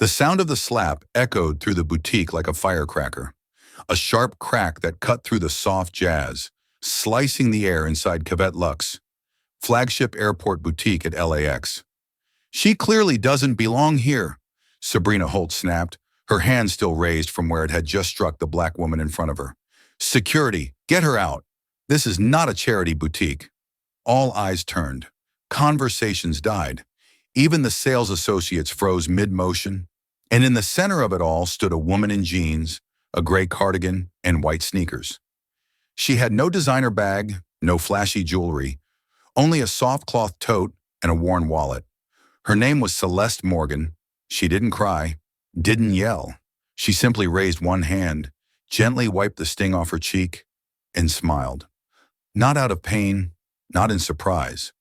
The sound of the slap echoed through the boutique like a firecracker, a sharp crack that cut through the soft jazz, slicing the air inside Cavette Luxe, flagship airport boutique at LAX. She clearly doesn't belong here, Sabrina Holt snapped, her hand still raised from where it had just struck the black woman in front of her. Security, get her out. This is not a charity boutique. All eyes turned. Conversations died. Even the sales associates froze mid-motion. And in the center of it all stood a woman in jeans, a gray cardigan, and white sneakers. She had no designer bag, no flashy jewelry, only a soft cloth tote and a worn wallet. Her name was Celeste Morgan. She didn't cry, didn't yell. She simply raised one hand, gently wiped the sting off her cheek, and smiled. Not out of pain, not in surprise,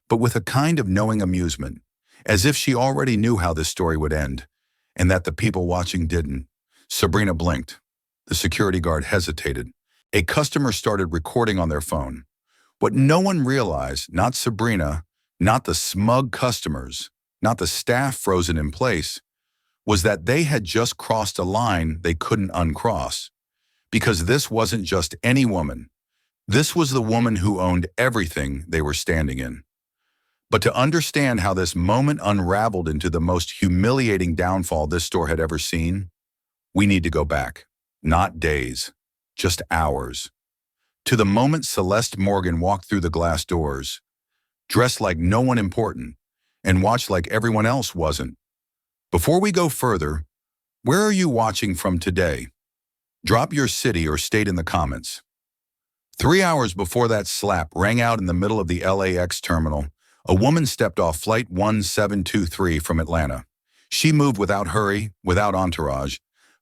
but with a kind of knowing amusement, as if she already knew how this story would end, and that the people watching didn't. Sabrina blinked. The security guard hesitated. A customer started recording on their phone. What no one realized, not Sabrina, not the smug customers, not the staff frozen in place, was that they had just crossed a line they couldn't uncross. Because this wasn't just any woman. This was the woman who owned everything they were standing in. But to understand how this moment unraveled into the most humiliating downfall this store had ever seen, we need to go back. Not days, just hours. To the moment Celeste Morgan walked through the glass doors, dressed like no one important, and watched like everyone else wasn't. Before we go further, where are you watching from today? Drop your city or state in the comments. 3 hours before that slap rang out in the middle of the LAX terminal, a woman stepped off Flight 1723 from Atlanta. She moved without hurry, without entourage,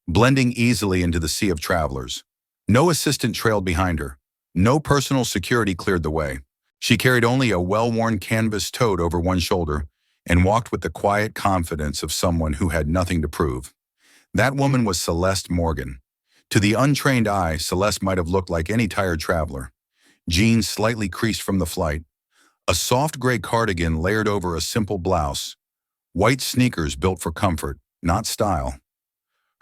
blending easily into the sea of travelers. No assistant trailed behind her. No personal security cleared the way. She carried only a well-worn canvas tote over one shoulder and walked with the quiet confidence of someone who had nothing to prove. That woman was Celeste Morgan. To the untrained eye, Celeste might have looked like any tired traveler. Jeans slightly creased from the flight, a soft gray cardigan layered over a simple blouse, white sneakers built for comfort, not style.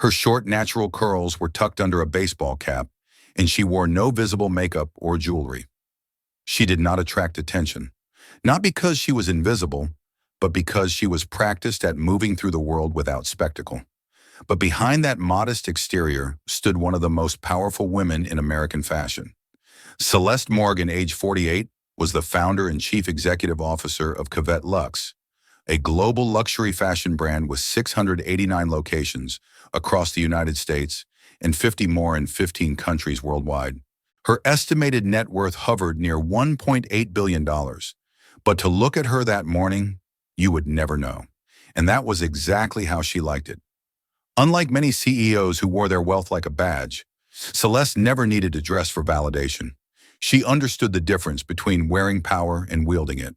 Her short, natural curls were tucked under a baseball cap, and she wore no visible makeup or jewelry. She did not attract attention, not because she was invisible, but because she was practiced at moving through the world without spectacle. But behind that modest exterior stood one of the most powerful women in American fashion. Celeste Morgan, age 48, was the founder and chief executive officer of Cavette Luxe, a global luxury fashion brand with 689 locations across the United States and 50 more in 15 countries worldwide. Her estimated net worth hovered near $1.8 billion. But to look at her that morning, you would never know. And that was exactly how she liked it. Unlike many CEOs who wore their wealth like a badge, Celeste never needed to dress for validation. She understood the difference between wearing power and wielding it.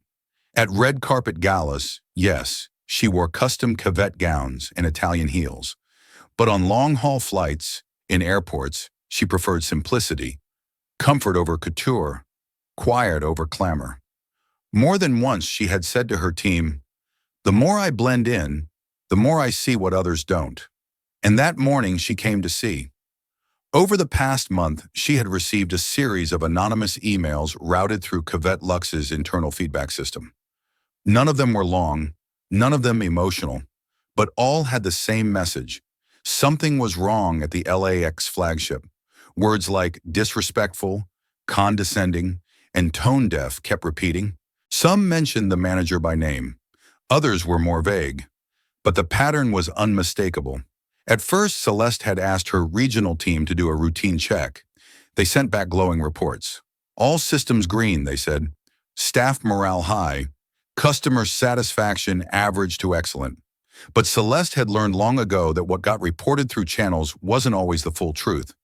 At red carpet galas, yes, she wore custom Cavette gowns and Italian heels. But on long-haul flights, in airports, she preferred simplicity, comfort over couture, quiet over clamor. More than once she had said to her team, "The more I blend in, the more I see what others don't." And that morning she came to see. Over the past month, she had received a series of anonymous emails routed through Cavette Luxe's internal feedback system. None of them were long, none of them emotional, but all had the same message. Something was wrong at the LAX flagship. Words like disrespectful, condescending, and tone-deaf kept repeating. Some mentioned the manager by name. Others were more vague. But the pattern was unmistakable. At first, Celeste had asked her regional team to do a routine check. They sent back glowing reports. All systems green, they said. Staff morale high. Customer satisfaction average to excellent. But Celeste had learned long ago that what got reported through channels wasn't always the full truth,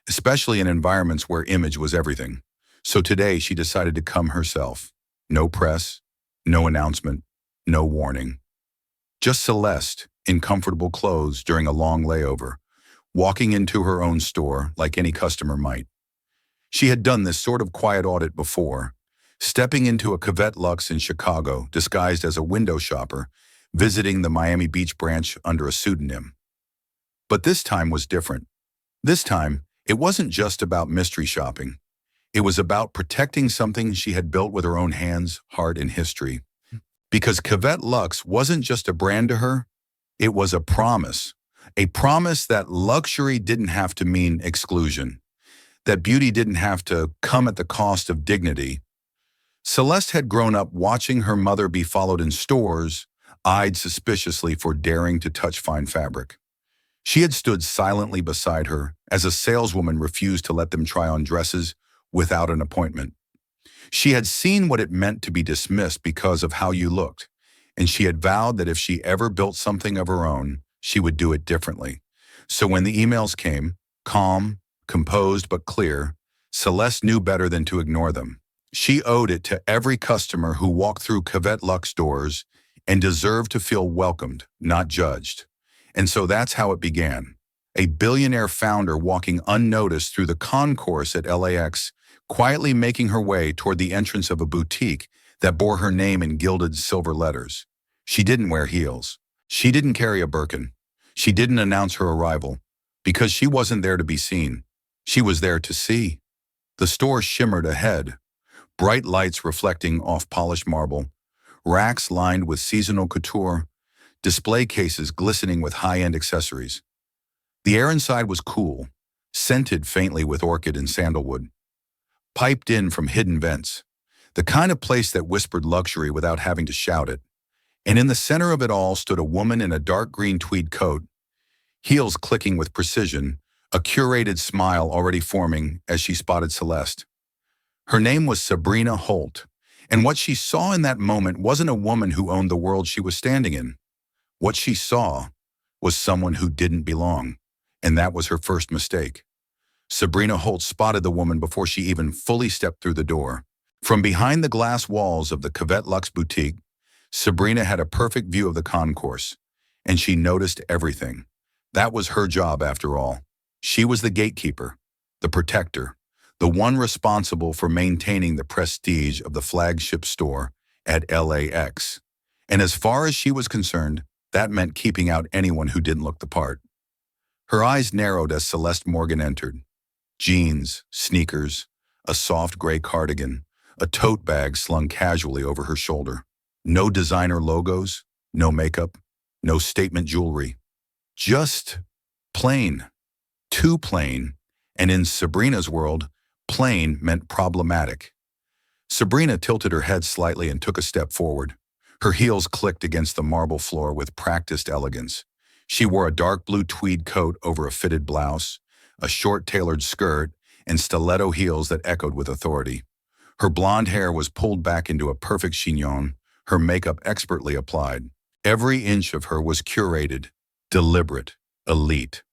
especially in environments where image was everything. So today she decided to come herself. No press, no announcement, no warning. Just Celeste, in comfortable clothes during a long layover, walking into her own store like any customer might. She had done this sort of quiet audit before, stepping into a Cavette Luxe in Chicago disguised as a window shopper, visiting the Miami Beach branch under a pseudonym. But this time was different. This time, it wasn't just about mystery shopping. It was about protecting something she had built with her own hands, heart, and history. Because Cavette Luxe wasn't just a brand to her, it was a promise. A promise that luxury didn't have to mean exclusion, that beauty didn't have to come at the cost of dignity. Celeste had grown up watching her mother be followed in stores, eyed suspiciously for daring to touch fine fabric. She had stood silently beside her as a saleswoman refused to let them try on dresses without an appointment. She had seen what it meant to be dismissed because of how you looked, and she had vowed that if she ever built something of her own, she would do it differently. So when the emails came, calm, composed but clear, Celeste knew better than to ignore them. She owed it to every customer who walked through Cavette Luxe doors and deserved to feel welcomed, not judged. And so that's how it began. A billionaire founder walking unnoticed through the concourse at LAX, quietly making her way toward the entrance of a boutique that bore her name in gilded silver letters. She didn't wear heels. She didn't carry a Birkin. She didn't announce her arrival, because she wasn't there to be seen. She was there to see. The store shimmered ahead, bright lights reflecting off polished marble, racks lined with seasonal couture, display cases glistening with high-end accessories. The air inside was cool, scented faintly with orchid and sandalwood, piped in from hidden vents, the kind of place that whispered luxury without having to shout it. And in the center of it all stood a woman in a dark green tweed coat, heels clicking with precision, a curated smile already forming as she spotted Celeste. Her name was Sabrina Holt, and what she saw in that moment wasn't a woman who owned the world she was standing in. What she saw was someone who didn't belong, and that was her first mistake. Sabrina Holt spotted the woman before she even fully stepped through the door. From behind the glass walls of the Cavette Luxe boutique, Sabrina had a perfect view of the concourse, and she noticed everything. That was her job, after all. She was the gatekeeper, the protector, the one responsible for maintaining the prestige of the flagship store at LAX. And as far as she was concerned, that meant keeping out anyone who didn't look the part. Her eyes narrowed as Celeste Morgan entered. Jeans, sneakers, a soft gray cardigan, a tote bag slung casually over her shoulder. No designer logos, no makeup, no statement jewelry. Just plain. Too plain, and in Sabrina's world, plain meant problematic. Sabrina tilted her head slightly and took a step forward. Her heels clicked against the marble floor with practiced elegance. She wore a dark blue tweed coat over a fitted blouse, a short tailored skirt, and stiletto heels that echoed with authority. Her blonde hair was pulled back into a perfect chignon, her makeup expertly applied. Every inch of her was curated, deliberate, elite.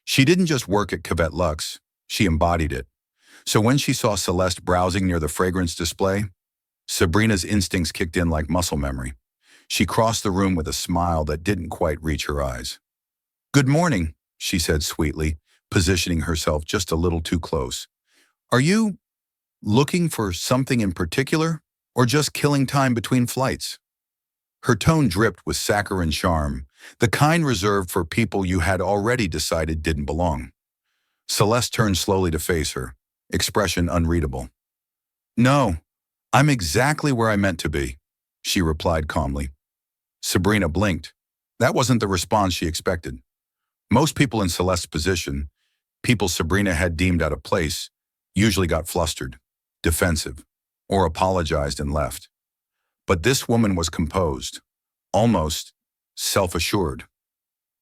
She didn't just work at Cavette Luxe, she embodied it. So when she saw Celeste browsing near the fragrance display, Sabrina's instincts kicked in like muscle memory. She crossed the room with a smile that didn't quite reach her eyes. "Good morning," she said sweetly, positioning herself just a little too close. "Are you looking for something in particular, or just killing time between flights?" Her tone dripped with saccharine charm, the kind reserved for people you had already decided didn't belong. Celeste turned slowly to face her, expression unreadable. "No, I'm exactly where I meant to be," she replied calmly. Sabrina blinked. That wasn't the response she expected. Most people in Celeste's position, people Sabrina had deemed out of place, usually got flustered, defensive, or apologized and left. But this woman was composed, almost self-assured.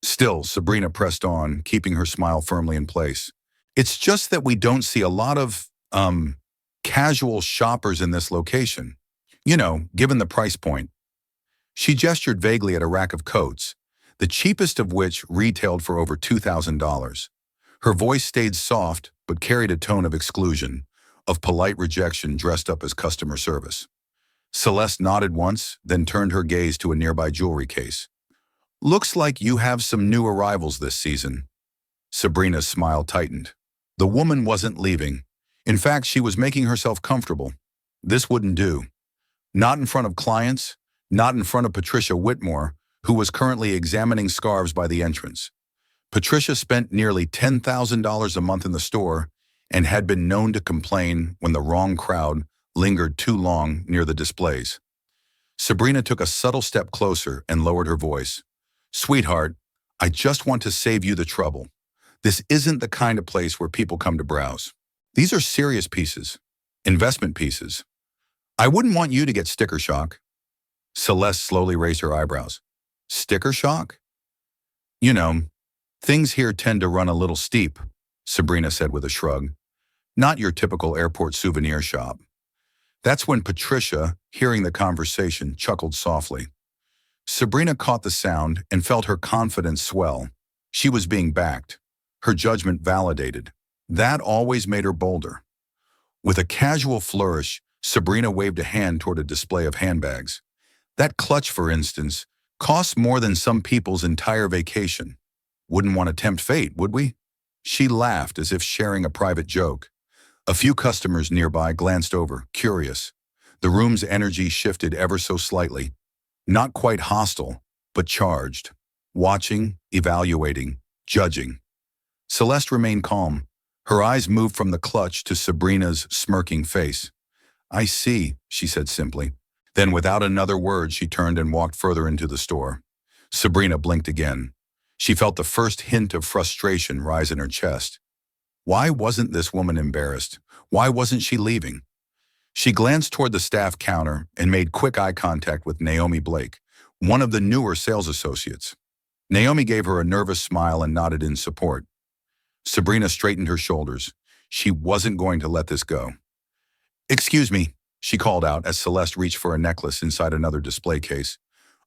Still, Sabrina pressed on, keeping her smile firmly in place. "It's just that we don't see a lot of, casual shoppers in this location. You know, given the price point." She gestured vaguely at a rack of coats, the cheapest of which retailed for over $2,000. Her voice stayed soft, but carried a tone of exclusion, of polite rejection dressed up as customer service. Celeste nodded once, then turned her gaze to a nearby jewelry case. "Looks like you have some new arrivals this season." Sabrina's smile tightened. The woman wasn't leaving. In fact, she was making herself comfortable. This wouldn't do. Not in front of clients, not in front of Patricia Whitmore, who was currently examining scarves by the entrance. Patricia spent nearly $10,000 a month in the store and had been known to complain when the wrong crowd lingered too long near the displays. Sabrina took a subtle step closer and lowered her voice. "Sweetheart, I just want to save you the trouble. This isn't the kind of place where people come to browse. These are serious pieces, investment pieces. I wouldn't want you to get sticker shock." Celeste slowly raised her eyebrows. "Sticker shock?" "You know, things here tend to run a little steep," Sabrina said with a shrug. "Not your typical airport souvenir shop." That's when Patricia, hearing the conversation, chuckled softly. Sabrina caught the sound and felt her confidence swell. She was being backed, her judgment validated. That always made her bolder. With a casual flourish, Sabrina waved a hand toward a display of handbags. "That clutch, for instance, costs more than some people's entire vacation. Wouldn't want to tempt fate, would we?" She laughed as if sharing a private joke. A few customers nearby glanced over, curious. The room's energy shifted ever so slightly. Not quite hostile, but charged. Watching, evaluating, judging. Celeste remained calm. Her eyes moved from the clutch to Sabrina's smirking face. "I see," she said simply. Then without another word, she turned and walked further into the store. Sabrina blinked again. She felt the first hint of frustration rise in her chest. Why wasn't this woman embarrassed? Why wasn't she leaving? She glanced toward the staff counter and made quick eye contact with Naomi Blake, one of the newer sales associates. Naomi gave her a nervous smile and nodded in support. Sabrina straightened her shoulders. She wasn't going to let this go. "Excuse me," she called out as Celeste reached for a necklace inside another display case.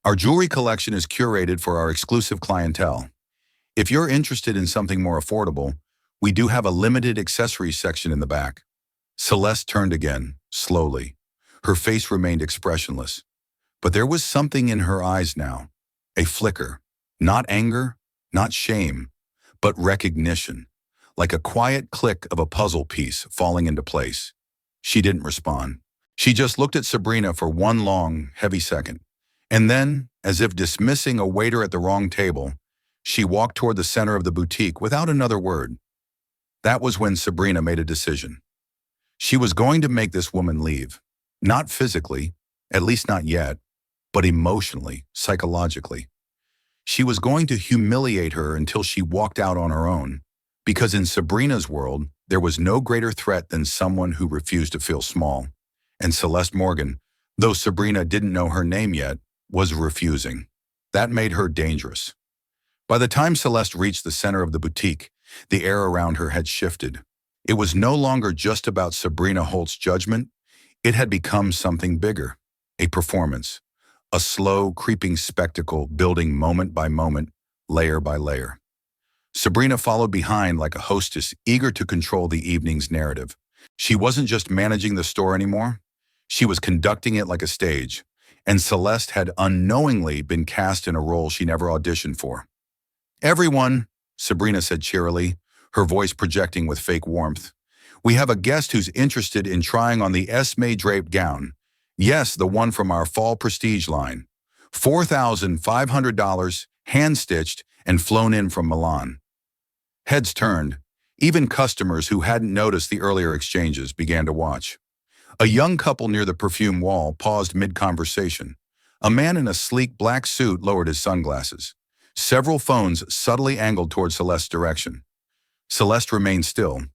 "Our jewelry collection is curated for our exclusive clientele. If you're interested in something more affordable, we do have a limited accessories section in the back." Celeste turned again, slowly. Her face remained expressionless. But there was something in her eyes now. A flicker. Not anger, not shame, but recognition. Like a quiet click of a puzzle piece falling into place. She didn't respond. She just looked at Sabrina for one long, heavy second. And then, as if dismissing a waiter at the wrong table, she walked toward the center of the boutique without another word. That was when Sabrina made a decision. She was going to make this woman leave. Not physically, at least not yet, but emotionally, psychologically. She was going to humiliate her until she walked out on her own, because in Sabrina's world, there was no greater threat than someone who refused to feel small. And Celeste Morgan, though Sabrina didn't know her name yet, was refusing. That made her dangerous. By the time Celeste reached the center of the boutique, the air around her had shifted. It was no longer just about Sabrina Holt's judgment. It had become something bigger, a performance, a slow, creeping spectacle building moment by moment, layer by layer. Sabrina followed behind like a hostess eager to control the evening's narrative. She wasn't just managing the store anymore. She was conducting it like a stage, and Celeste had unknowingly been cast in a role she never auditioned for. "Everyone," Sabrina said cheerily, her voice projecting with fake warmth, "we have a guest who's interested in trying on the Esme draped gown. Yes, the one from our fall prestige line. $4,500, hand-stitched, and flown in from Milan." Heads turned. Even customers who hadn't noticed the earlier exchanges began to watch. A young couple near the perfume wall paused mid-conversation. A man in a sleek black suit lowered his sunglasses. Several phones subtly angled toward Celeste's direction. Celeste remained still.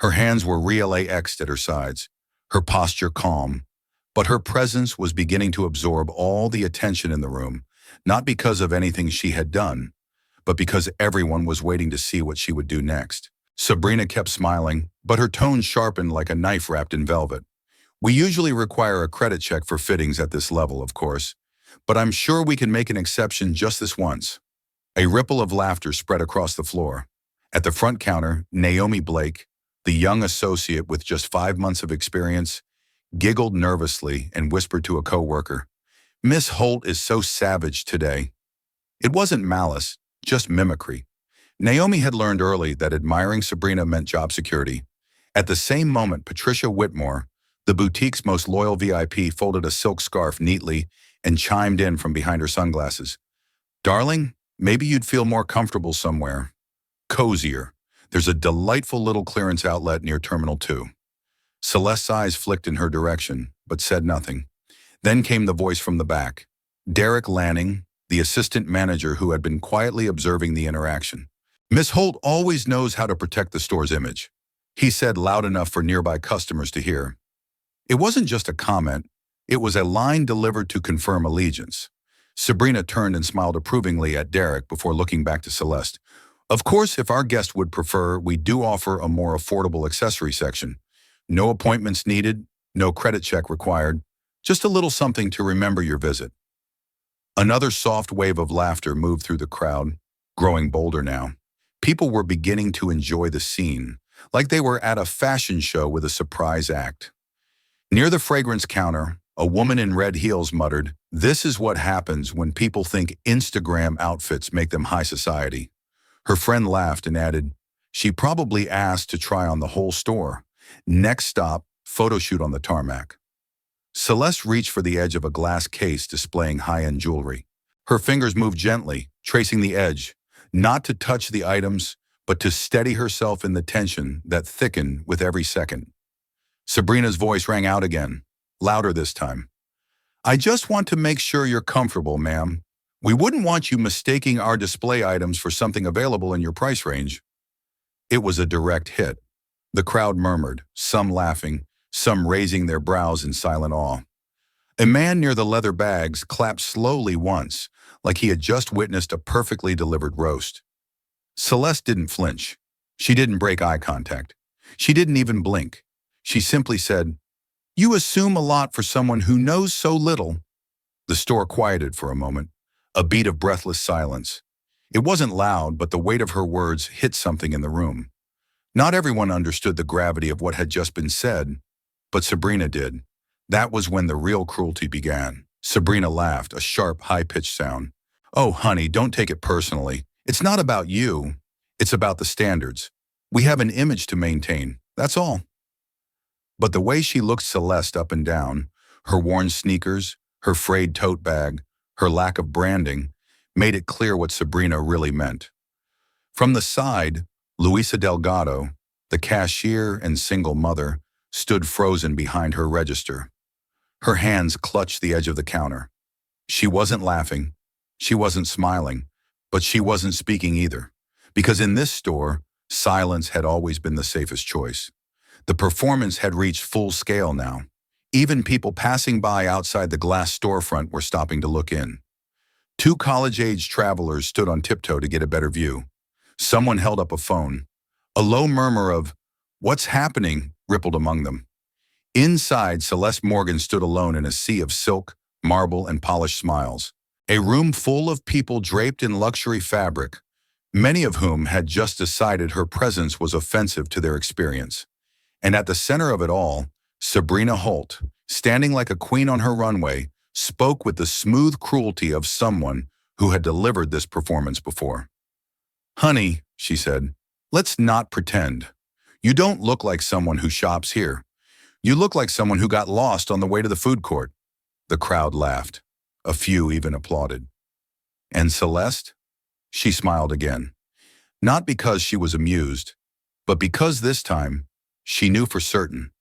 Her hands were LAXed at her sides, her posture calm. But her presence was beginning to absorb all the attention in the room, not because of anything she had done, but because everyone was waiting to see what she would do next. Sabrina kept smiling, but her tone sharpened like a knife wrapped in velvet. "We usually require a credit check for fittings at this level, of course, but I'm sure we can make an exception just this once." A ripple of laughter spread across the floor. At the front counter, Naomi Blake, the young associate with just 5 months of experience, giggled nervously and whispered to a coworker, "Miss Holt is so savage today." It wasn't malice, just mimicry. Naomi had learned early that admiring Sabrina meant job security. At the same moment, Patricia Whitmore, the boutique's most loyal VIP, folded a silk scarf neatly and chimed in from behind her sunglasses. Darling, maybe you'd feel more comfortable somewhere. Cozier. There's a delightful little clearance outlet near Terminal 2. Celeste's eyes flicked in her direction, but said nothing. Then came the voice from the back. Derek Lanning, the assistant manager who had been quietly observing the interaction. Miss Holt always knows how to protect the store's image, he said loud enough for nearby customers to hear. It wasn't just a comment, it was a line delivered to confirm allegiance. Sabrina turned and smiled approvingly at Derek before looking back to Celeste. Of course, if our guest would prefer, we do offer a more affordable accessory section. No appointments needed, no credit check required, just a little something to remember your visit. Another soft wave of laughter moved through the crowd, growing bolder now. People were beginning to enjoy the scene, like they were at a fashion show with a surprise act. Near the fragrance counter, a woman in red heels muttered, "This is what happens when people think Instagram outfits make them high society." Her friend laughed and added, "She probably asked to try on the whole store. Next stop, photo shoot on the tarmac." Celeste reached for the edge of a glass case displaying high-end jewelry. Her fingers moved gently, tracing the edge, not to touch the items, but to steady herself in the tension that thickened with every second. Sabrina's voice rang out again, louder this time. "I just want to make sure you're comfortable, ma'am. We wouldn't want you mistaking our display items for something available in your price range." It was a direct hit. The crowd murmured, some laughing, some raising their brows in silent awe. A man near the leather bags clapped slowly once, like he had just witnessed a perfectly delivered roast. Celeste didn't flinch. She didn't break eye contact. She didn't even blink. She simply said, "You assume a lot for someone who knows so little." The store quieted for a moment, a beat of breathless silence. It wasn't loud, but the weight of her words hit something in the room. Not everyone understood the gravity of what had just been said, but Sabrina did. That was when the real cruelty began. Sabrina laughed, a sharp, high-pitched sound. "Oh, honey, don't take it personally. It's not about you. It's about the standards. We have an image to maintain, that's all." But the way she looked Celeste up and down, her worn sneakers, her frayed tote bag, her lack of branding, made it clear what Sabrina really meant. From the side, Luisa Delgado, the cashier and single mother, stood frozen behind her register. Her hands clutched the edge of the counter. She wasn't laughing, she wasn't smiling, but she wasn't speaking either. Because in this store, silence had always been the safest choice. The performance had reached full scale now. Even people passing by outside the glass storefront were stopping to look in. Two college-age travelers stood on tiptoe to get a better view. Someone held up a phone. A low murmur of, "What's happening?" rippled among them. Inside, Celeste Morgan stood alone in a sea of silk, marble, and polished smiles. A room full of people draped in luxury fabric, many of whom had just decided her presence was offensive to their experience. And at the center of it all, Sabrina Holt, standing like a queen on her runway, spoke with the smooth cruelty of someone who had delivered this performance before. "Honey," she said, "let's not pretend. You don't look like someone who shops here. You look like someone who got lost on the way to the food court." The crowd laughed. A few even applauded. And Celeste? She smiled again. Not because she was amused, but because this time, she knew for certain.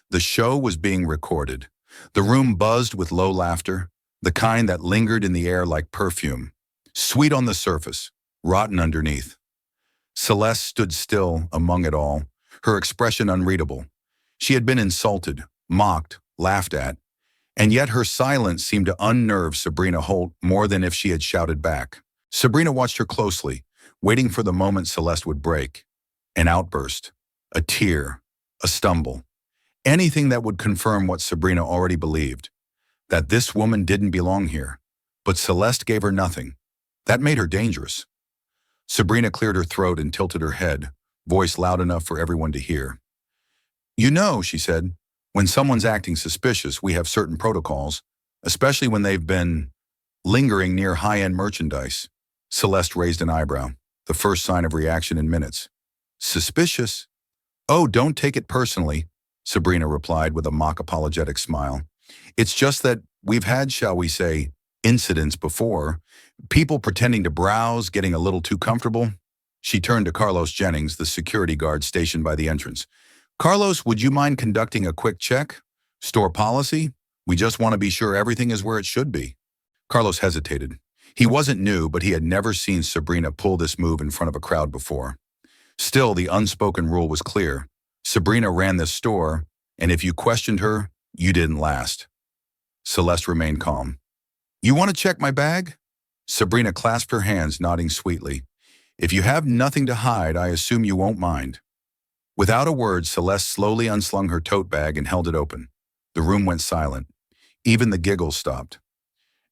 The show was being recorded. The room buzzed with low laughter, the kind that lingered in the air like perfume. Sweet on the surface, rotten underneath. Celeste stood still among it all, her expression unreadable. She had been insulted, mocked, laughed at, and yet her silence seemed to unnerve Sabrina Holt more than if she had shouted back. Sabrina watched her closely, waiting for the moment Celeste would break. An outburst, a tear, a stumble. Anything that would confirm what Sabrina already believed, that this woman didn't belong here. But Celeste gave her nothing. That made her dangerous. Sabrina cleared her throat and tilted her head, voice loud enough for everyone to hear. "You know," she said, "when someone's acting suspicious, we have certain protocols, especially when they've been lingering near high-end merchandise." Celeste raised an eyebrow, the first sign of reaction in minutes. "Suspicious? Oh, don't take it personally," Sabrina replied with a mock apologetic smile. "It's just that we've had, shall we say, incidents before, people pretending to browse, getting a little too comfortable. She turned to Carlos Jennings, the security guard stationed by the entrance. Carlos, would you mind conducting a quick check? Store policy? We just want to be sure everything is where it should be. Carlos hesitated. He wasn't new, but he had never seen Sabrina pull this move in front of a crowd before. Still, the unspoken rule was clear. Sabrina ran this store, and if you questioned her, you didn't last. Celeste remained calm. You want to check my bag? Sabrina clasped her hands, nodding sweetly. If you have nothing to hide, I assume you won't mind. Without a word, Celeste slowly unslung her tote bag and held it open. The room went silent. Even the giggles stopped.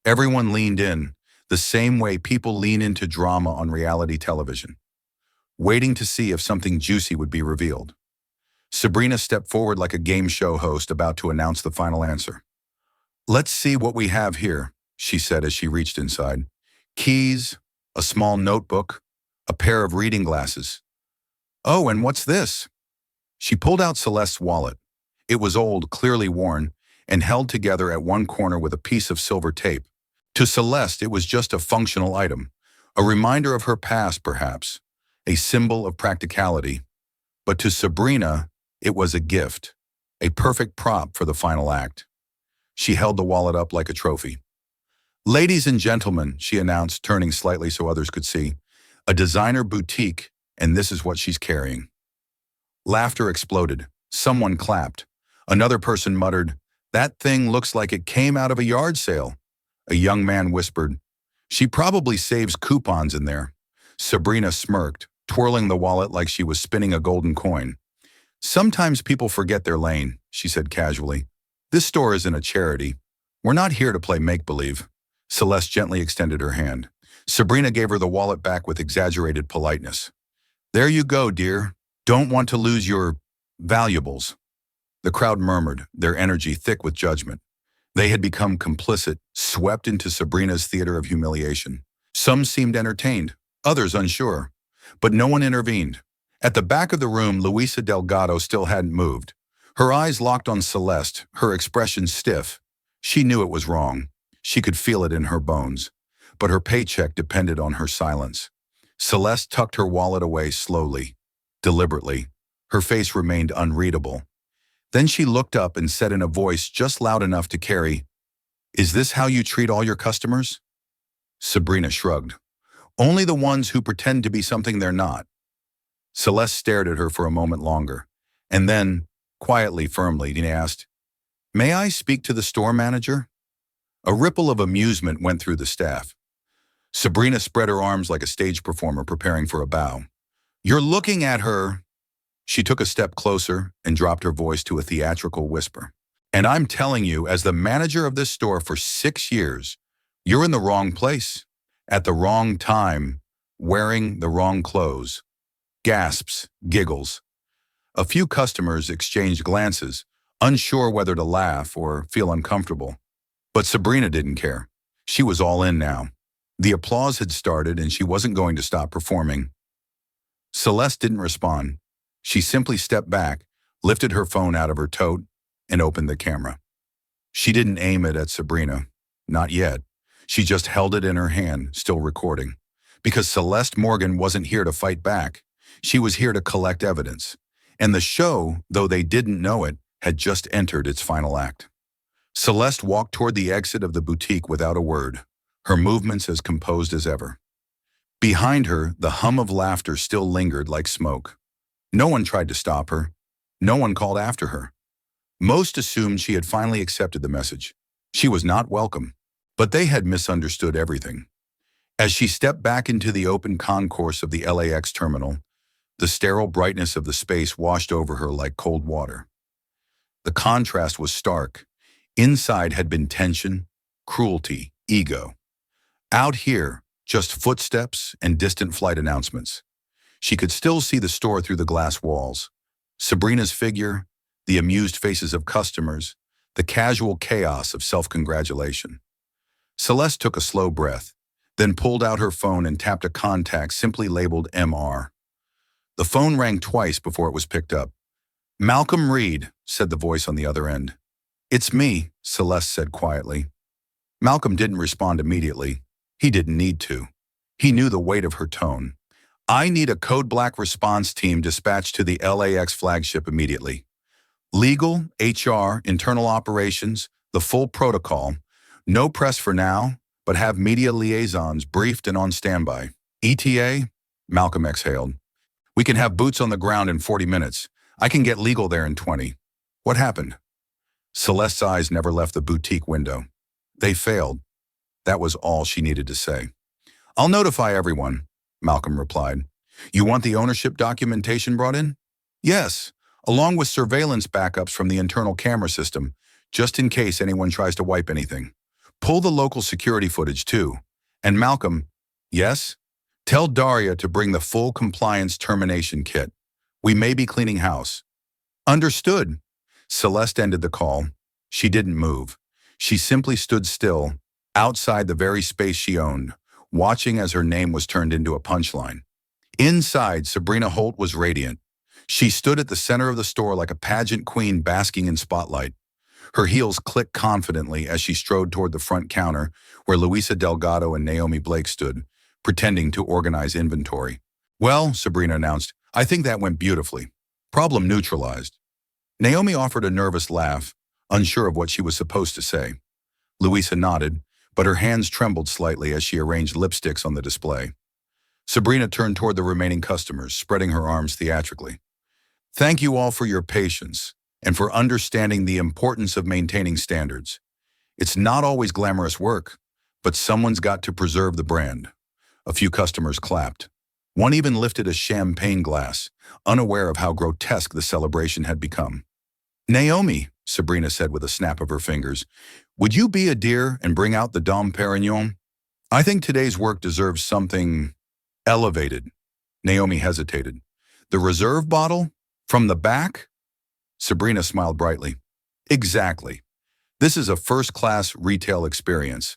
Everyone leaned in, the same way people lean into drama on reality television, waiting to see if something juicy would be revealed. Sabrina stepped forward like a game show host about to announce the final answer. Let's see what we have here, she said as she reached inside. Keys, a small notebook, a pair of reading glasses. Oh, and what's this? She pulled out Celeste's wallet. It was old, clearly worn, and held together at one corner with a piece of silver tape. To Celeste, it was just a functional item, a reminder of her past, perhaps, a symbol of practicality. But to Sabrina, it was a gift, a perfect prop for the final act. She held the wallet up like a trophy. Ladies and gentlemen, she announced, turning slightly so others could see, a designer boutique, and this is what she's carrying. Laughter exploded. Someone clapped. Another person muttered, that thing looks like it came out of a yard sale. A young man whispered, she probably saves coupons in there. Sabrina smirked, twirling the wallet like she was spinning a golden coin. Sometimes people forget their lane, she said casually. This store isn't a charity. We're not here to play make-believe. Celeste gently extended her hand. Sabrina gave her the wallet back with exaggerated politeness. There you go, dear. Don't want to lose your valuables. The crowd murmured, their energy thick with judgment. They had become complicit, swept into Sabrina's theater of humiliation. Some seemed entertained, others unsure. But no one intervened. At the back of the room, Luisa Delgado still hadn't moved. Her eyes locked on Celeste, her expression stiff. She knew it was wrong. She could feel it in her bones. But her paycheck depended on her silence. Celeste tucked her wallet away slowly, deliberately. Her face remained unreadable. Then she looked up and said in a voice just loud enough to carry, Is this how you treat all your customers? Sabrina shrugged. Only the ones who pretend to be something they're not. Celeste stared at her for a moment longer, and then, quietly, firmly, he asked, May I speak to the store manager? A ripple of amusement went through the staff. Sabrina spread her arms like a stage performer preparing for a bow. You're looking at her. She took a step closer and dropped her voice to a theatrical whisper. And I'm telling you, as the manager of this store for 6 years, you're in the wrong place, at the wrong time, wearing the wrong clothes. Gasps, giggles. A few customers exchanged glances, unsure whether to laugh or feel uncomfortable. But Sabrina didn't care. She was all in now. The applause had started and she wasn't going to stop performing. Celeste didn't respond. She simply stepped back, lifted her phone out of her tote, and opened the camera. She didn't aim it at Sabrina. Not yet. She just held it in her hand, still recording. Because Celeste Morgan wasn't here to fight back. She was here to collect evidence. And the show, though they didn't know it, had just entered its final act. Celeste walked toward the exit of the boutique without a word, her movements as composed as ever. Behind her, the hum of laughter still lingered like smoke. No one tried to stop her. No one called after her. Most assumed she had finally accepted the message. She was not welcome, but they had misunderstood everything. As she stepped back into the open concourse of the LAX terminal, the sterile brightness of the space washed over her like cold water. The contrast was stark. Inside had been tension, cruelty, ego. Out here, just footsteps and distant flight announcements. She could still see the store through the glass walls. Sabrina's figure, the amused faces of customers, the casual chaos of self-congratulation. Celeste took a slow breath, then pulled out her phone and tapped a contact simply labeled MR. The phone rang twice before it was picked up. Malcolm Reed, said the voice on the other end. It's me, Celeste said quietly. Malcolm didn't respond immediately. He didn't need to. He knew the weight of her tone. I need a code black response team dispatched to the LAX flagship immediately. Legal, HR, internal operations, the full protocol. No press for now, but have media liaisons briefed and on standby. ETA? Malcolm exhaled. We can have boots on the ground in 40 minutes. I can get legal there in 20. What happened? Celeste's eyes never left the boutique window. They failed. That was all she needed to say. I'll notify everyone, Malcolm replied. You want the ownership documentation brought in? Yes, along with surveillance backups from the internal camera system, just in case anyone tries to wipe anything. Pull the local security footage too. And Malcolm, yes? Tell Daria to bring the full compliance termination kit. We may be cleaning house. Understood. Celeste ended the call. She didn't move. She simply stood still, outside the very space she owned, watching as her name was turned into a punchline. Inside, Sabrina Holt was radiant. She stood at the center of the store like a pageant queen basking in spotlight. Her heels clicked confidently as she strode toward the front counter where Luisa Delgado and Naomi Blake stood, pretending to organize inventory. Well, Sabrina announced, I think that went beautifully. Problem neutralized. Naomi offered a nervous laugh, unsure of what she was supposed to say. Luisa nodded, but her hands trembled slightly as she arranged lipsticks on the display. Sabrina turned toward the remaining customers, spreading her arms theatrically. Thank you all for your patience and for understanding the importance of maintaining standards. It's not always glamorous work, but someone's got to preserve the brand. A few customers clapped. One even lifted a champagne glass, unaware of how grotesque the celebration had become. Naomi, Sabrina said with a snap of her fingers, would you be a dear and bring out the Dom Perignon? I think today's work deserves something elevated. Naomi hesitated. The reserve bottle? From the back? Sabrina smiled brightly. Exactly. This is a first-class retail experience.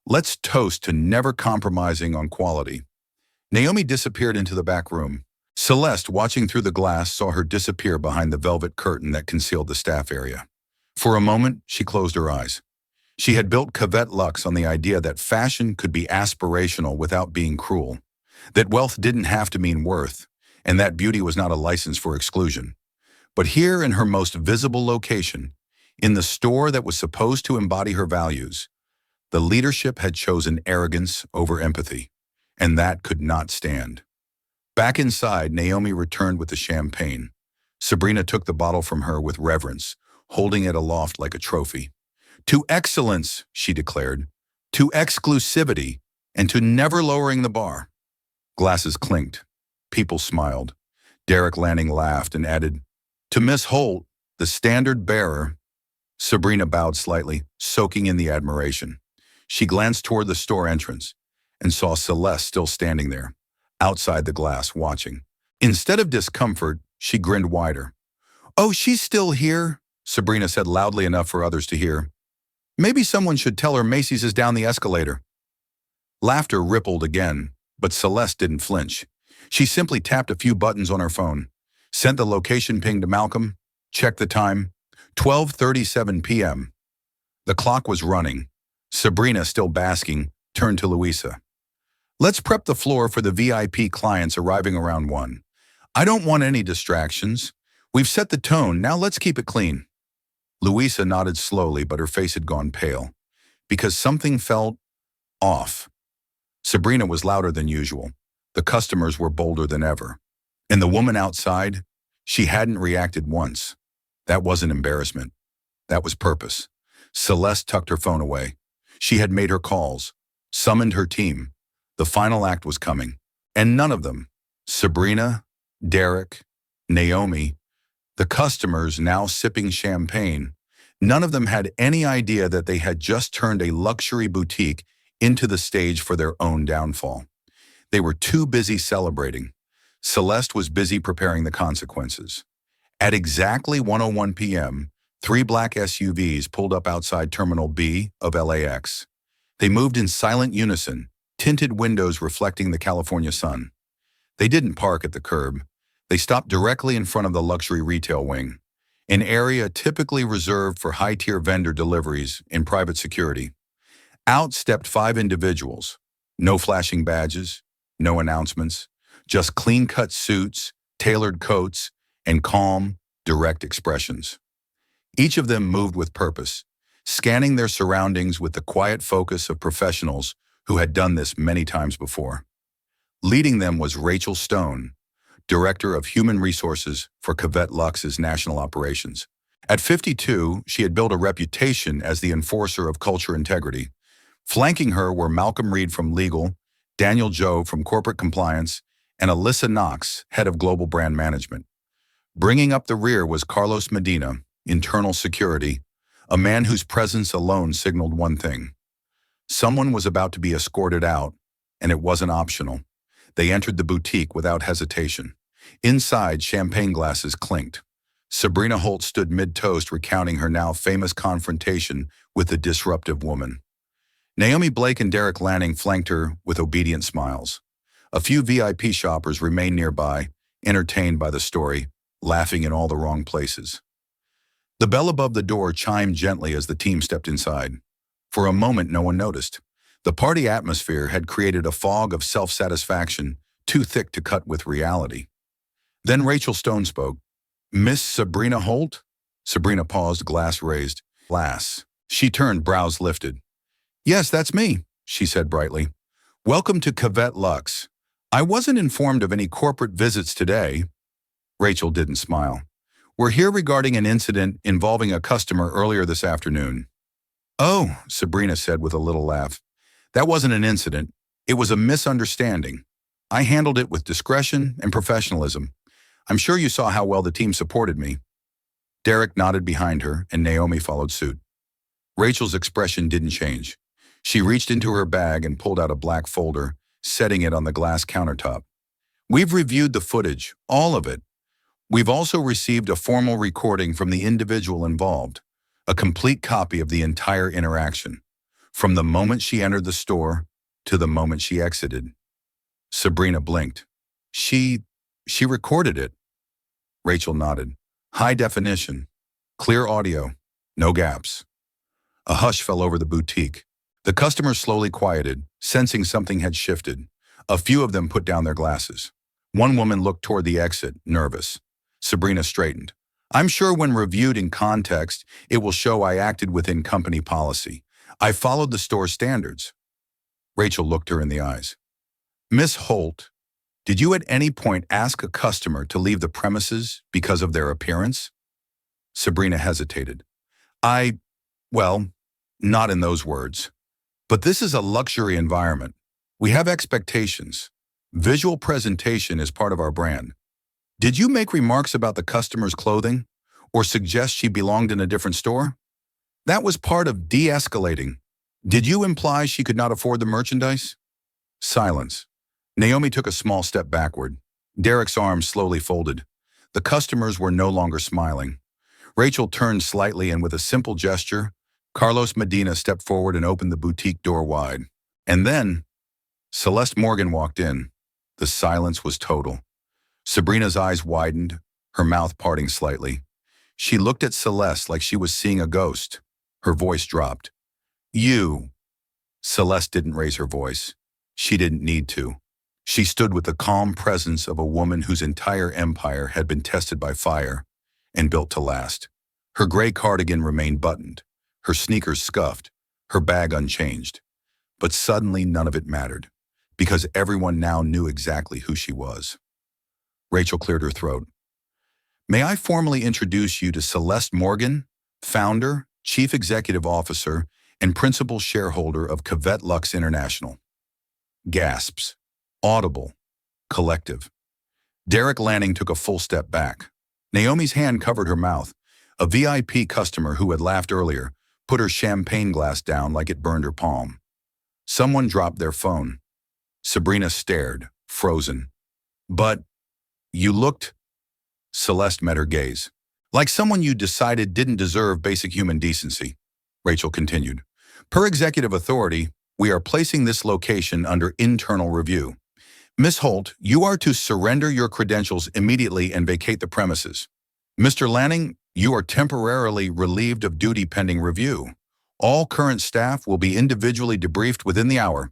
Let's toast to never compromising on quality. Naomi disappeared into the back room. Celeste, watching through the glass, saw her disappear behind the velvet curtain that concealed the staff area. For a moment, she closed her eyes. She had built Cavette Luxe on the idea that fashion could be aspirational without being cruel, that wealth didn't have to mean worth, and that beauty was not a license for exclusion. But here in her most visible location, in the store that was supposed to embody her values, the leadership had chosen arrogance over empathy, and that could not stand. Back inside, Naomi returned with the champagne. Sabrina took the bottle from her with reverence, holding it aloft like a trophy. To excellence, she declared, to exclusivity, and to never lowering the bar. Glasses clinked. People smiled. Derek Lanning laughed and added, to Miss Holt, the standard bearer. Sabrina bowed slightly, soaking in the admiration. She glanced toward the store entrance and saw Celeste still standing there, outside the glass, watching. Instead of discomfort, she grinned wider. Oh, she's still here, Sabrina said loudly enough for others to hear. Maybe someone should tell her Macy's is down the escalator. Laughter rippled again, but Celeste didn't flinch. She simply tapped a few buttons on her phone, sent the location ping to Malcolm, checked the time, 12:37 p.m. The clock was running. Sabrina, still basking, turned to Luisa. Let's prep the floor for the VIP clients arriving around 1. I don't want any distractions. We've set the tone, now let's keep it clean. Luisa nodded slowly, but her face had gone pale, because something felt off. Sabrina was louder than usual. The customers were bolder than ever. And the woman outside, she hadn't reacted once. That wasn't embarrassment. That was purpose. Celeste tucked her phone away. She had made her calls, summoned her team. The final act was coming. And none of them, Sabrina, Derek, Naomi, the customers now sipping champagne, none of them had any idea that they had just turned a luxury boutique into the stage for their own downfall. They were too busy celebrating. Celeste was busy preparing the consequences. At exactly 1:01 p.m., 3 black SUVs pulled up outside Terminal B of LAX. They moved in silent unison, tinted windows reflecting the California sun. They didn't park at the curb. They stopped directly in front of the luxury retail wing, an area typically reserved for high-tier vendor deliveries in private security. Out stepped 5 individuals. No flashing badges, no announcements, just clean-cut suits, tailored coats, and calm, direct expressions. Each of them moved with purpose, scanning their surroundings with the quiet focus of professionals who had done this many times before. Leading them was Rachel Stone, Director of Human Resources for Cavette Luxe's national operations. At 52, she had built a reputation as the enforcer of culture integrity. Flanking her were Malcolm Reed from Legal, Daniel Joe from Corporate Compliance, and Alyssa Knox, Head of Global Brand Management. Bringing up the rear was Carlos Medina, Internal Security, a man whose presence alone signaled one thing. Someone was about to be escorted out, and it wasn't optional. They entered the boutique without hesitation. Inside, champagne glasses clinked. Sabrina Holt stood mid-toast recounting her now famous confrontation with the disruptive woman. Naomi Blake and Derek Lanning flanked her with obedient smiles. A few VIP shoppers remained nearby, entertained by the story, laughing in all the wrong places. The bell above the door chimed gently as the team stepped inside. For a moment, no one noticed. The party atmosphere had created a fog of self-satisfaction, too thick to cut with reality. Then Rachel Stone spoke. "Miss Sabrina Holt?" Sabrina paused, glass raised. "Glass." She turned, brows lifted. "Yes, that's me," she said brightly. "Welcome to Cavette Luxe. I wasn't informed of any corporate visits today." Rachel didn't smile. "We're here regarding an incident involving a customer earlier this afternoon." "Oh," Sabrina said with a little laugh. "That wasn't an incident. It was a misunderstanding. I handled it with discretion and professionalism. I'm sure you saw how well the team supported me." Derek nodded behind her, and Naomi followed suit. Rachel's expression didn't change. She reached into her bag and pulled out a black folder, setting it on the glass countertop. "We've reviewed the footage, all of it. We've also received a formal recording from the individual involved, a complete copy of the entire interaction, from the moment she entered the store to the moment she exited." Sabrina blinked. She recorded it." Rachel nodded. "High definition, clear audio, no gaps." A hush fell over the boutique. The customers slowly quieted, sensing something had shifted. A few of them put down their glasses. One woman looked toward the exit, nervous. Sabrina straightened. "I'm sure when reviewed in context, it will show I acted within company policy. I followed the store's standards." Rachel looked her in the eyes. "Miss Holt, did you at any point ask a customer to leave the premises because of their appearance?" Sabrina hesitated. Well, not in those words. But this is a luxury environment. We have expectations. Visual presentation is part of our brand. Did you make remarks about the customer's clothing or suggest she belonged in a different store? That was part of de-escalating. Did you imply she could not afford the merchandise?" Silence. Naomi took a small step backward. Derek's arms slowly folded. The customers were no longer smiling. Rachel turned slightly, and with a simple gesture, Carlos Medina stepped forward and opened the boutique door wide. And then, Celeste Morgan walked in. The silence was total. Sabrina's eyes widened, her mouth parting slightly. She looked at Celeste like she was seeing a ghost. Her voice dropped. "You." Celeste didn't raise her voice. She didn't need to. She stood with the calm presence of a woman whose entire empire had been tested by fire and built to last. Her gray cardigan remained buttoned, her sneakers scuffed, her bag unchanged. But suddenly none of it mattered, because everyone now knew exactly who she was. Rachel cleared her throat. "May I formally introduce you to Celeste Morgan, founder, chief executive officer, and principal shareholder of Cavette Luxe International." Gasps. Audible. Collective. Derek Lanning took a full step back. Naomi's hand covered her mouth. A VIP customer who had laughed earlier put her champagne glass down like it burned her palm. Someone dropped their phone. Sabrina stared, frozen. "But you looked..." Celeste met her gaze. "Like someone you decided didn't deserve basic human decency," Rachel continued. "Per executive authority, we are placing this location under internal review. Miss Holt, you are to surrender your credentials immediately and vacate the premises. Mr. Lanning, you are temporarily relieved of duty pending review. All current staff will be individually debriefed within the hour.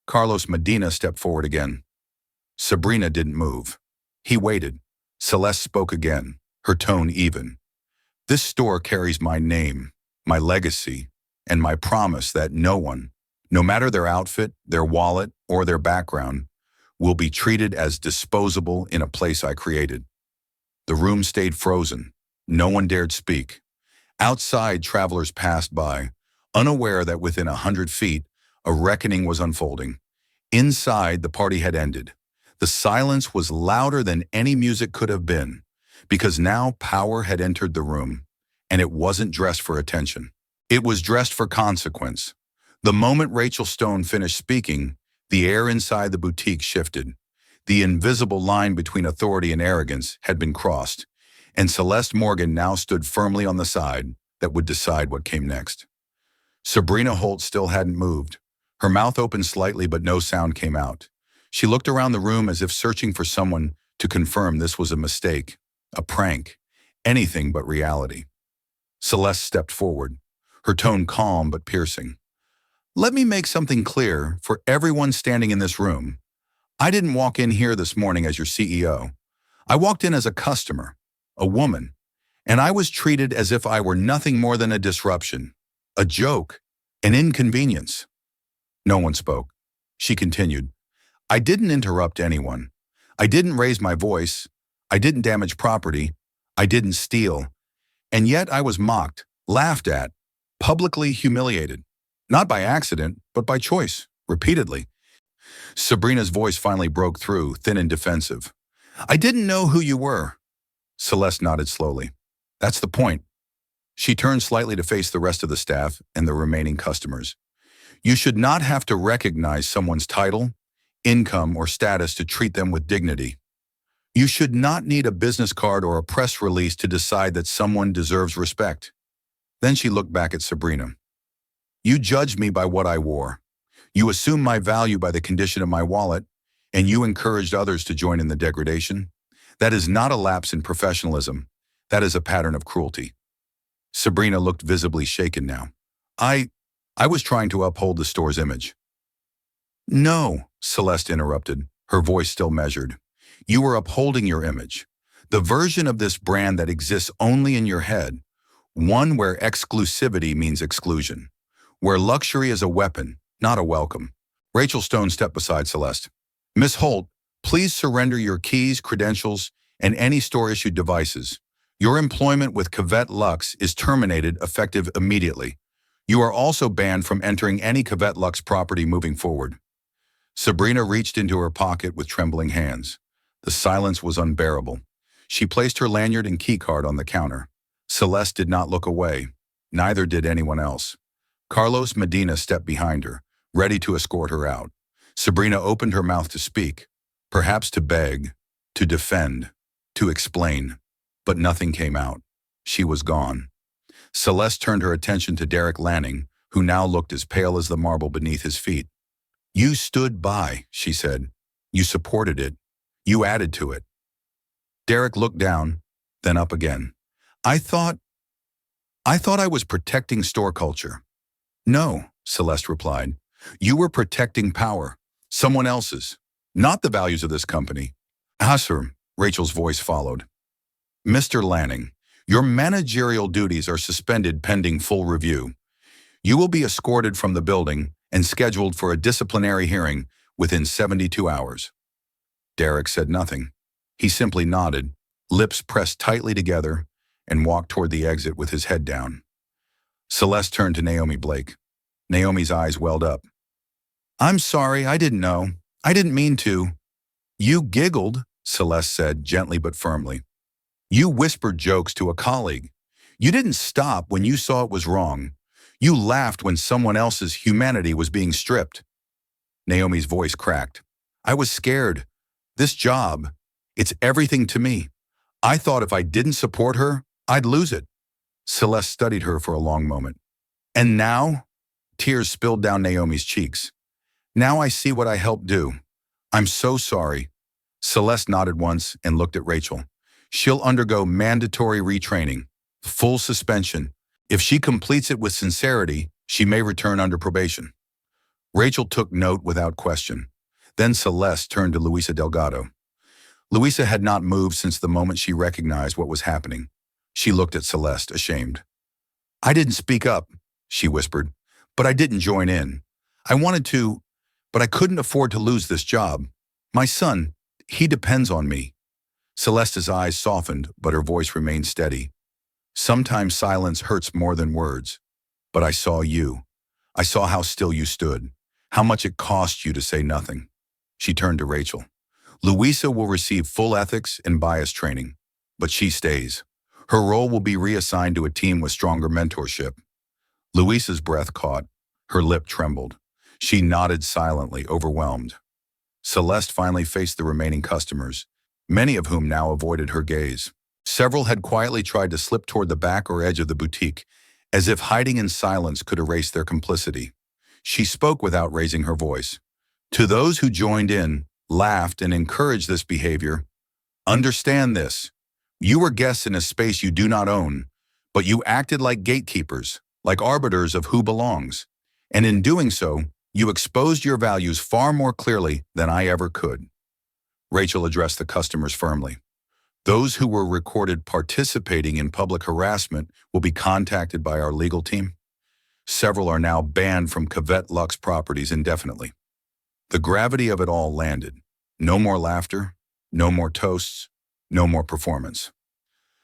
Carlos Medina stepped forward again. Sabrina didn't move. He waited. Celeste spoke again, her tone even. This store carries my name, my legacy, and my promise that no one, no matter their outfit, their wallet, or their background, will be treated as disposable in a place I created. The room stayed frozen. No one dared speak. Outside, travelers passed by, unaware that within 100 feet, a reckoning was unfolding. Inside, the party had ended. The silence was louder than any music could have been, because now power had entered the room, and it wasn't dressed for attention. It was dressed for consequence. The moment Rachel Stone finished speaking, the air inside the boutique shifted. The invisible line between authority and arrogance had been crossed, and Celeste Morgan now stood firmly on the side that would decide what came next. Sabrina Holt still hadn't moved. Her mouth opened slightly, but no sound came out. She looked around the room as if searching for someone to confirm this was a mistake, a prank, anything but reality. Celeste stepped forward, her tone calm but piercing. Let me make something clear for everyone standing in this room. I didn't walk in here this morning as your CEO. I walked in as a customer, a woman, and I was treated as if I were nothing more than a disruption, a joke, an inconvenience. No one spoke. She continued, I didn't interrupt anyone. I didn't raise my voice. I didn't damage property. I didn't steal. And yet I was mocked, laughed at, publicly humiliated. Not by accident, but by choice, repeatedly. Sabrina's voice finally broke through, thin and defensive. I didn't know who you were. Celeste nodded slowly. That's the point. She turned slightly to face the rest of the staff and the remaining customers. You should not have to recognize someone's title, income, or status to treat them with dignity. You should not need a business card or a press release to decide that someone deserves respect. Then she looked back at Sabrina. You judged me by what I wore. You assumed my value by the condition of my wallet, and you encouraged others to join in the degradation. That is not a lapse in professionalism. That is a pattern of cruelty. Sabrina looked visibly shaken now. I was trying to uphold the store's image. No, Celeste interrupted, her voice still measured. You were upholding your image. The version of this brand that exists only in your head. One where exclusivity means exclusion. Where luxury is a weapon, not a welcome. Rachel Stone stepped beside Celeste. Miss Holt, please surrender your keys, credentials, and any store-issued devices. Your employment with Cavette Luxe is terminated effective immediately. You are also banned from entering any Cavette Luxe property moving forward. Sabrina reached into her pocket with trembling hands. The silence was unbearable. She placed her lanyard and keycard on the counter. Celeste did not look away. Neither did anyone else. Carlos Medina stepped behind her, ready to escort her out. Sabrina opened her mouth to speak, perhaps to beg, to defend, to explain, but nothing came out. She was gone. Celeste turned her attention to Derek Lanning, who now looked as pale as the marble beneath his feet. You stood by, she said. You supported it. You added to it. Derek looked down, then up again. I thought I was protecting store culture. No, Celeste replied. You were protecting power, someone else's, not the values of this company. Sir, Rachel's voice followed. Mr. Lanning, your managerial duties are suspended pending full review. You will be escorted from the building and scheduled for a disciplinary hearing within 72 hours. Derek said nothing. He simply nodded, lips pressed tightly together, and walked toward the exit with his head down. Celeste turned to Naomi Blake. Naomi's eyes welled up. I'm sorry, I didn't know. I didn't mean to. You giggled, Celeste said gently but firmly. You whispered jokes to a colleague. You didn't stop when you saw it was wrong. You laughed when someone else's humanity was being stripped. Naomi's voice cracked. I was scared. This job, it's everything to me. I thought if I didn't support her, I'd lose it. Celeste studied her for a long moment. And now? Tears spilled down Naomi's cheeks. Now I see what I helped do. I'm so sorry. Celeste nodded once and looked at Rachel. She'll undergo mandatory retraining, full suspension. If she completes it with sincerity, She may return under probation. Rachel took note without question. Then Celeste turned to Luisa Delgado. Luisa had not moved since the moment she recognized what was happening. She looked at Celeste, ashamed. "I didn't speak up," she whispered, "but I didn't join in. I wanted to, but I couldn't afford to lose this job. My son, he depends on me." Celeste's eyes softened, but her voice remained steady. "Sometimes silence hurts more than words. But I saw you. I saw how still you stood, how much it cost you to say nothing." She turned to Rachel. "Luisa will receive full ethics and bias training, but she stays. Her role will be reassigned to a team with stronger mentorship." Luisa's breath caught. Her lip trembled. She nodded silently, overwhelmed. Celeste finally faced the remaining customers, many of whom now avoided her gaze. Several had quietly tried to slip toward the back or edge of the boutique, as if hiding in silence could erase their complicity. She spoke without raising her voice. To those who joined in, laughed, and encouraged this behavior, understand this. You were guests in a space you do not own, but you acted like gatekeepers, like arbiters of who belongs. And in doing so, you exposed your values far more clearly than I ever could. Rachel addressed the customers firmly. Those who were recorded participating in public harassment will be contacted by our legal team. Several are now banned from Cavette Luxe properties indefinitely. The gravity of it all landed. No more laughter, no more toasts, no more performance.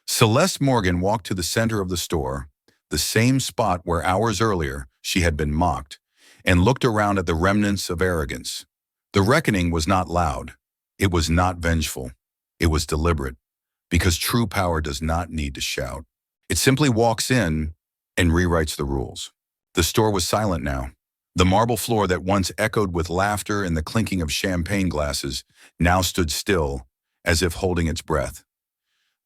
Celeste Morgan walked to the center of the store, the same spot where hours earlier she had been mocked, and looked around at the remnants of arrogance. The reckoning was not loud. It was not vengeful. It was deliberate. Because true power does not need to shout. It simply walks in and rewrites the rules. The store was silent now. The marble floor that once echoed with laughter and the clinking of champagne glasses now stood still, as if holding its breath.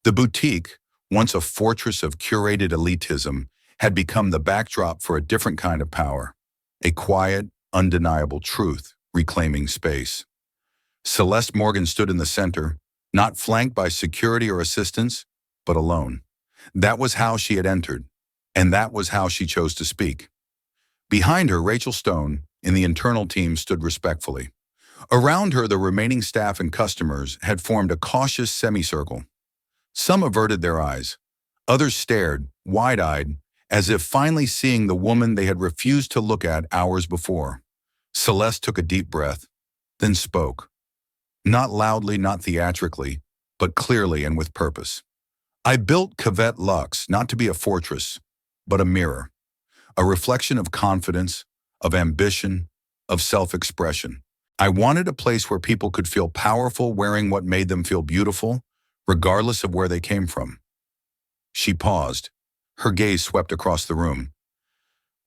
The boutique, once a fortress of curated elitism, had become the backdrop for a different kind of power. A quiet, undeniable truth reclaiming space. Celeste Morgan stood in the center, not flanked by security or assistance, but alone. That was how she had entered, and that was how she chose to speak. Behind her, Rachel Stone, in the internal team, stood respectfully. Around her, the remaining staff and customers had formed a cautious semicircle. Some averted their eyes. Others stared, wide-eyed, as if finally seeing the woman they had refused to look at hours before. Celeste took a deep breath, then spoke. Not loudly, not theatrically, but clearly and with purpose. "I built Cavette Luxe not to be a fortress, but a mirror. A reflection of confidence, of ambition, of self-expression. I wanted a place where people could feel powerful wearing what made them feel beautiful, regardless of where they came from." She paused. Her gaze swept across the room.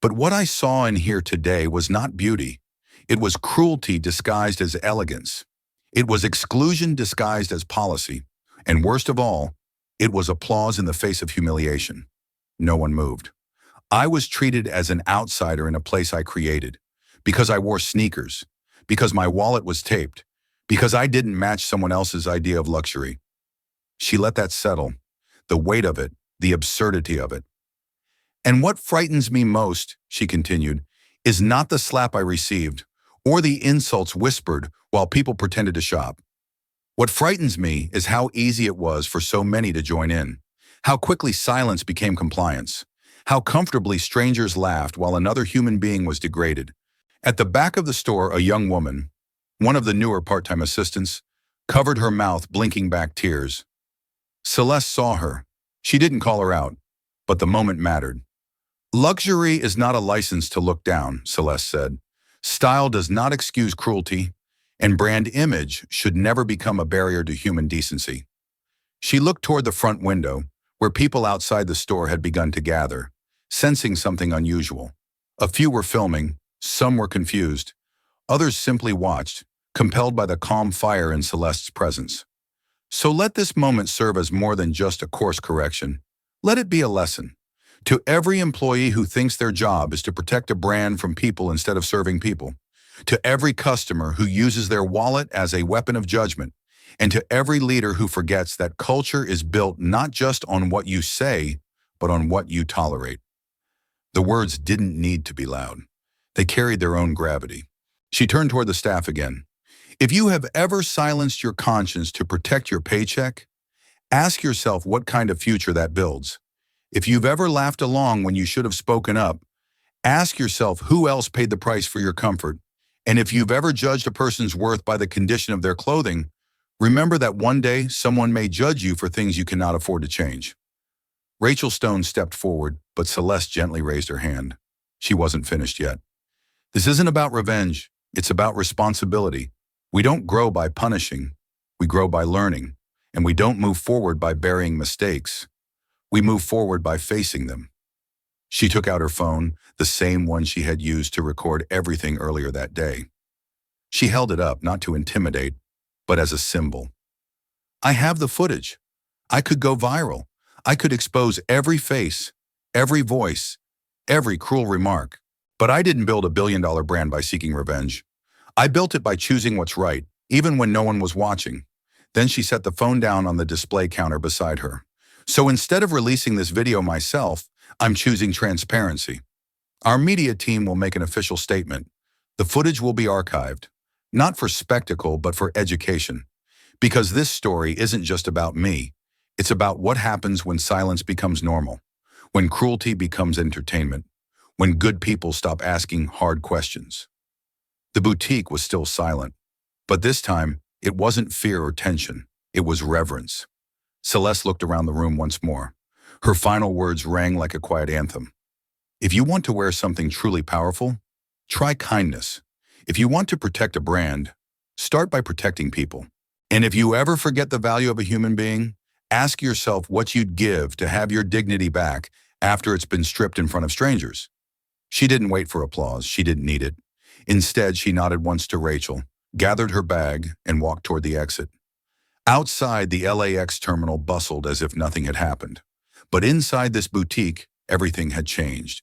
"But what I saw and hear today was not beauty. It was cruelty disguised as elegance. It was exclusion disguised as policy. And worst of all, it was applause in the face of humiliation." No one moved. "I was treated as an outsider in a place I created, because I wore sneakers, because my wallet was taped, because I didn't match someone else's idea of luxury." She let that settle, the weight of it, the absurdity of it. "And what frightens me most," she continued, "is not the slap I received, or the insults whispered while people pretended to shop. What frightens me is how easy it was for so many to join in, how quickly silence became compliance, how comfortably strangers laughed while another human being was degraded." At the back of the store, a young woman, one of the newer part-time assistants, covered her mouth, blinking back tears. Celeste saw her. She didn't call her out, but the moment mattered. "Luxury is not a license to look down," Celeste said. "Style does not excuse cruelty, and brand image should never become a barrier to human decency." She looked toward the front window, where people outside the store had begun to gather, sensing something unusual. A few were filming, some were confused, others simply watched, compelled by the calm fire in Celeste's presence. So let this moment serve as more than just a course correction. Let it be a lesson. To every employee who thinks their job is to protect a brand from people instead of serving people. To every customer who uses their wallet as a weapon of judgment. And to every leader who forgets that culture is built not just on what you say, but on what you tolerate. The words didn't need to be loud. They carried their own gravity. She turned toward the staff again. If you have ever silenced your conscience to protect your paycheck, ask yourself what kind of future that builds. If you've ever laughed along when you should have spoken up, ask yourself who else paid the price for your comfort. And if you've ever judged a person's worth by the condition of their clothing, remember that one day someone may judge you for things you cannot afford to change. Rachel Stone stepped forward, but Celeste gently raised her hand. She wasn't finished yet. This isn't about revenge. It's about responsibility. We don't grow by punishing. We grow by learning. And we don't move forward by burying mistakes. We move forward by facing them. She took out her phone, the same one she had used to record everything earlier that day. She held it up, not to intimidate, but as a symbol. I have the footage. I could go viral. I could expose every face, every voice, every cruel remark. But I didn't build a billion-dollar brand by seeking revenge. I built it by choosing what's right, even when no one was watching. Then she set the phone down on the display counter beside her. So instead of releasing this video myself, I'm choosing transparency. Our media team will make an official statement. The footage will be archived, not for spectacle, but for education. Because this story isn't just about me. It's about what happens when silence becomes normal, when cruelty becomes entertainment, when good people stop asking hard questions. The boutique was still silent, but this time, it wasn't fear or tension. It was reverence. Celeste looked around the room once more. Her final words rang like a quiet anthem. If you want to wear something truly powerful, try kindness. If you want to protect a brand, start by protecting people. And if you ever forget the value of a human being, ask yourself what you'd give to have your dignity back after it's been stripped in front of strangers. She didn't wait for applause. She didn't need it. Instead, she nodded once to Rachel, gathered her bag, and walked toward the exit. Outside, the LAX terminal bustled as if nothing had happened. But inside this boutique, everything had changed.